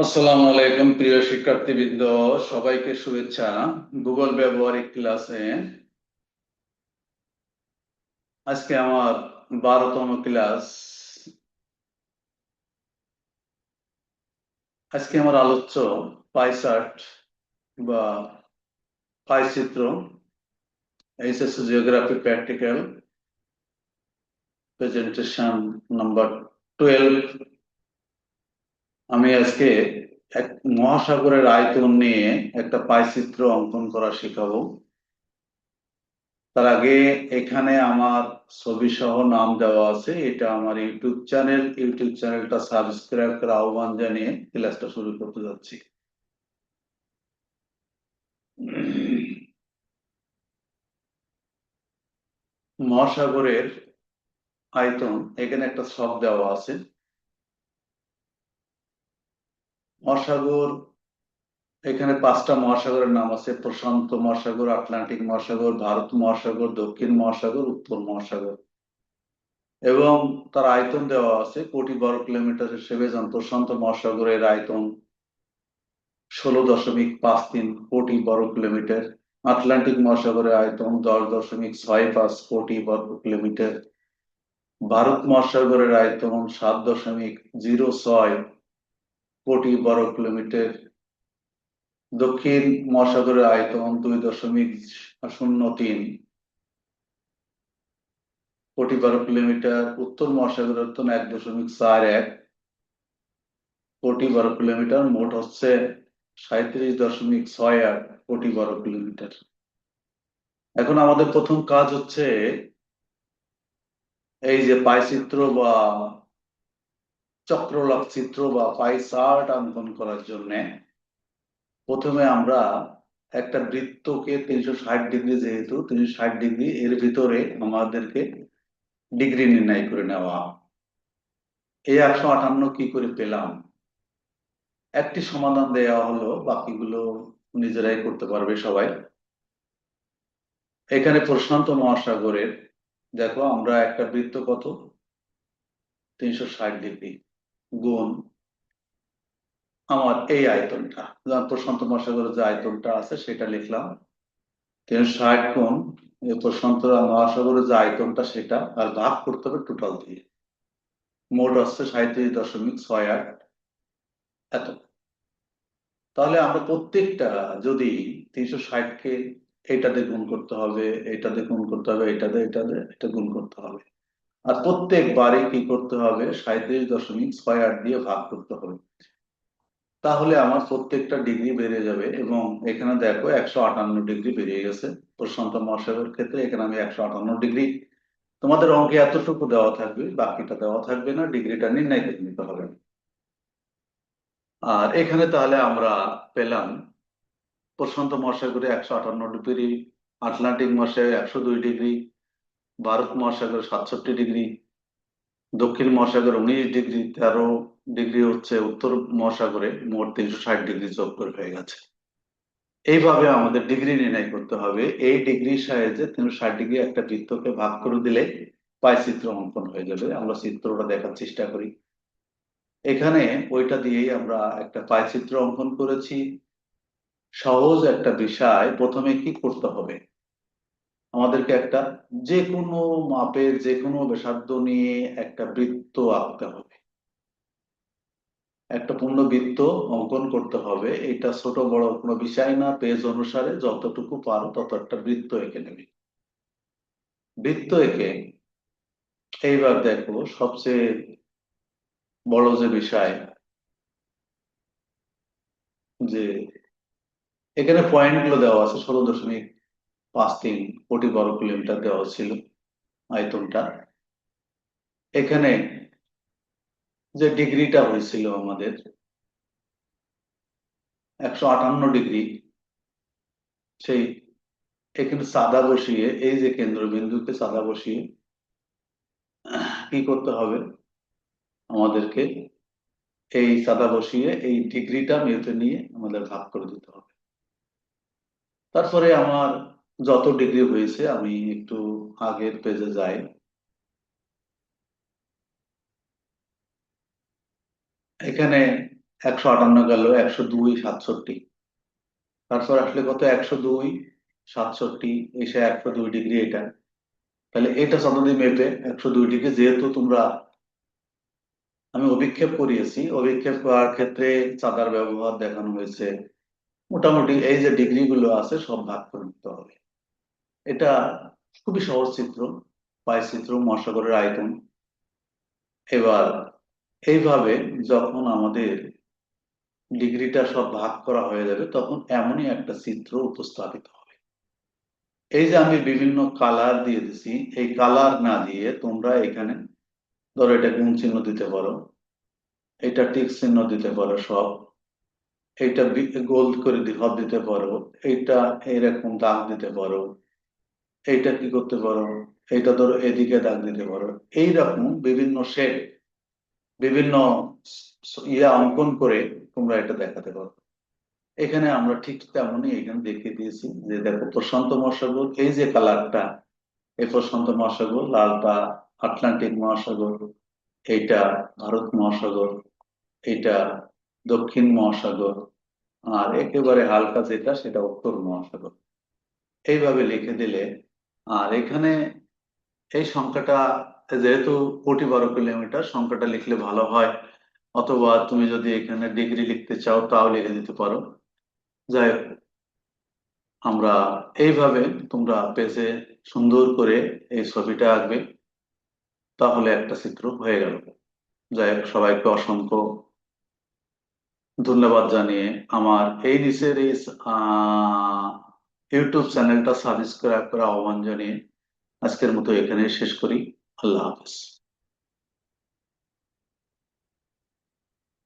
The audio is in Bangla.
আসসালামু আলাইকুম প্রিয় শিক্ষার্থীবৃন্দ, সবাইকে শুভেচ্ছা। গুগল ব্যবহারিক ক্লাসে আজকে আমার 12তম ক্লাস। আজকে আমার আলোচ্য পাই চার্ট বা পাই চিত্র, HSC geography practical presentation number 12। আমি আজকে এক মহাসাগরের আয়তন নিয়ে একটা পাই চিত্র অঙ্কন করা শেখাবো। তার আগে এখানে আমার ছবি সহ নাম দেওয়া আছে, এটা আমার ইউটিউব চ্যানেলটা সাবস্ক্রাইব করে আহ্বান জানিয়ে ক্লাসটা শুরু করতে যাচ্ছি। মহাসাগরের আয়তন এখানে একটা ছক দেওয়া আছে। মহাসাগর, এখানে 5টা মহাসাগরের নাম আছে: প্রশান্ত মহাসাগর, আটলান্টিক মহাসাগর, ভারত মহাসাগর, দক্ষিণ মহাসাগর, উত্তর মহাসাগর। এবং তার আয়তন দেওয়া আছে কোটি বর্গ কিলোমিটার হিসেবে। যেমন প্রশান্ত মহাসাগরের আয়তন 16.53 কোটি বর্গ কিলোমিটার, আটলান্টিক মহাসাগরের আয়তন 10.65 কোটি বর্গ কিলোমিটার, ভারত মহাসাগরের আয়তন 7.06 কোটি বর্গ কিলোমিটার, দক্ষিণ মহাসাগরের আয়তন 2.03 কোটি বর্গ কিলোমিটার, উত্তর মহাসাগরের আয়তন 1.41 কোটি বর্গ কিলোমিটার। মোট হচ্ছে 37.68 কোটি বর্গ কিলোমিটার। এখন আমাদের প্রথম কাজ হচ্ছে এই যে পাই চিত্র বা চক্রলাভ চিত্র বা পাই চার্ট অঙ্কন করার জন্য প্রথমে আমরা একটা বৃত্তকে 360 ডিগ্রি, যেহেতু 360 ডিগ্রি, এর ভিতরে আমাদেরকে ডিগ্রি নির্ণয় করে নেওয়া। এই 158 কি করে পেলাম? একটি সমাধান দেওয়া হলো, বাকিগুলো নিজেরাই করতে পারবে সবাই। এখানে প্রশান্ত মহাসাগরের, দেখো আমরা একটা বৃত্ত কত, 360 ডিগ্রি গুণ আমার এই আয়তনটা, যেমন প্রশান্ত মহাসাগরের যে আয়তনটা আছে সেটা লিখলাম 360 গুণ এই প্রশান্ত মহাসাগরের যে আয়তনটা সেটা, আর ভাগ করতে হবে টোটাল দিয়ে। মোট হচ্ছে 37.68 এত। তাহলে আমরা প্রত্যেকটা, যদি 360 কে এইটাতে গুণ করতে হবে, এইটাতে গুণ করতে হবে, এটা গুণ করতে হবে, আর প্রত্যেকবারই কি করতে হবে, 37.68 দিয়ে ভাগ করতে হবে। তাহলে আমার প্রত্যেকটা ডিগ্রি বেড়ে যাবে। এবং এখানে দেখো 158 ডিগ্রি বেরিয়ে গেছে প্রশান্ত মহাসাগরের ক্ষেত্রে। এখানে আমি 158 ডিগ্রি, তোমাদের অঙ্কে এতটুকু দেওয়া থাকবে, বাকিটা দেওয়া থাকবে না, ডিগ্রিটা নির্ণয় করে নিতে হবে। আর এখানে তাহলে আমরা পেলাম প্রশান্ত মহাসাগরে 158 ডিগ্রি, আটলান্টিক মহাসাগরে 102 ডিগ্রি, ভারত মহাসাগরে 67 ডিগ্রি, দক্ষিণ মহাসাগরে 19 ডিগ্রি, 13 ডিগ্রি হচ্ছে উত্তর মহাসাগরে। মোট 360 ডিগ্রি যোগ করে হয়ে গেছে। এইভাবে আমাদের ডিগ্রি নির্ণয় করতে হবে। এই ডিগ্রির সাহায্যে 360 ডিগ্রি একটা বৃত্তকে ভাগ করে দিলে পাই চিত্র অঙ্কন হয়ে যাবে। আমরা চিত্রটা দেখার চেষ্টা করি। এখানে ওইটা দিয়েই আমরা একটা পাই চিত্র অঙ্কন করেছি। সহজ একটা বিষয়, প্রথমে কি করতে হবে, আমাদেরকে একটা যে কোনো মাপের যে কোনো ব্যাসার্ধ নিয়ে একটা বৃত্ত আঁকতে হবে, একটা পূর্ণ বৃত্ত অঙ্কন করতে হবে। এটা ছোট বড় কোনো বিষয় না, পেজ অনুসারে যতটুকু পারো তত একটা বৃত্ত এঁকে নেবে। বৃত্ত এঁকে এইবার দেখো সবচেয়ে বড় যে বিষয়, যে এখানে পয়েন্ট গুলো দেওয়া আছে, 16.53 কোটি বর্গ কিলোমিটার দেওয়া ছিল আয়তনটা। এখানে যে ডিগ্রিটা হয়েছিল আমাদের 158 ডিগ্রি, সেই এখানে চাঁদা বসিয়ে, এই যে কেন্দ্রবিন্দুতে চাঁদা বসিয়ে কি করতে হবে আমাদেরকে, এই চাঁদা বসিয়ে এই ডিগ্রিটা মেপে নিয়ে আমাদের ভাগ করে দিতে হবে। তারপরে আমার যত ডিগ্রি হয়েছে, আমি একটু আগের পেজে যাই। এখানে 158 গেল, 102 67, তারপর আসলে কত, 102 67, এসে 102 ডিগ্রি এটা। তাহলে এটা যতদিন মেপে 102 ডিগ্রি, যেহেতু তোমরা, আমি অভিক্ষেপ করিয়েছি, অভিক্ষেপ করার ক্ষেত্রে চাঁদার ব্যবহার দেখানো হয়েছে, মোটামুটি এই যে ডিগ্রি গুলো আছে সব ভাগ করে নিতে হবে। এটা খুবই সহজ চিত্র, পাই চিত্র মহাসাগরের আয়তন। এবার এইভাবে যখন আমাদের ডিগ্রিটা সব ভাগ করা হয়ে যাবে, তখন এমনই একটা চিত্র উপস্থাপিত হবে। এই যে আমি বিভিন্ন কালার দিয়ে দিছি, এই কালার না দিয়ে তোমরা এখানে ধরো এটা গুণ চিহ্ন দিতে পারো, এটা টিক চিহ্ন দিতে পারো সব, এইটা গোল করে হব দিতে পারো, এইটা এরকম দাগ দিতে পারো, এইটা কি করতে পারো, এইটা ধরো এদিকে দাগ দিতে পারো। এইরকম বিভিন্ন শেড, বিভিন্ন অঙ্কন করে তোমরা এটা দেখাতে পারো। এখানে আমরা ঠিক তেমনই এখানে দেখিয়ে দিয়েছি যে দেখো, প্রশান্ত মহাসাগর, এই যে কালারটা, এই প্রশান্ত মহাসাগর, লালটা আটলান্টিক মহাসাগর, এইটা ভারত মহাসাগর, এইটা দক্ষিণ মহাসাগর, আর একেবারে হালকা যেটা সেটা উত্তর মহাসাগর। এইভাবে লিখে দিলে, আর এখানে এই সংখ্যাটা, যেহেতু কোটি 12 কিলোমিটার, সংখ্যাটা লিখলে ভালো হয়, অথবা তুমি যদি এখানে ডিগ্রি লিখতে চাও তাও লিখে দিতে পারো। যাই হোক, আমরা এইভাবে তোমরা পেজে সুন্দর করে এই ছবিটা আঁকবে, তাহলে একটা চিত্র হয়ে গেল। যাই হোক, সবাইকে অসংখ্য ধন্যবাদ জানিয়ে আমার এই নিচের এই ইউটিউব চ্যানেলটা সাবস্ক্রাইব করে আহ্বান জানিয়ে আজকের মতো এখানে শেষ করি। আল্লাহ হাফেজ।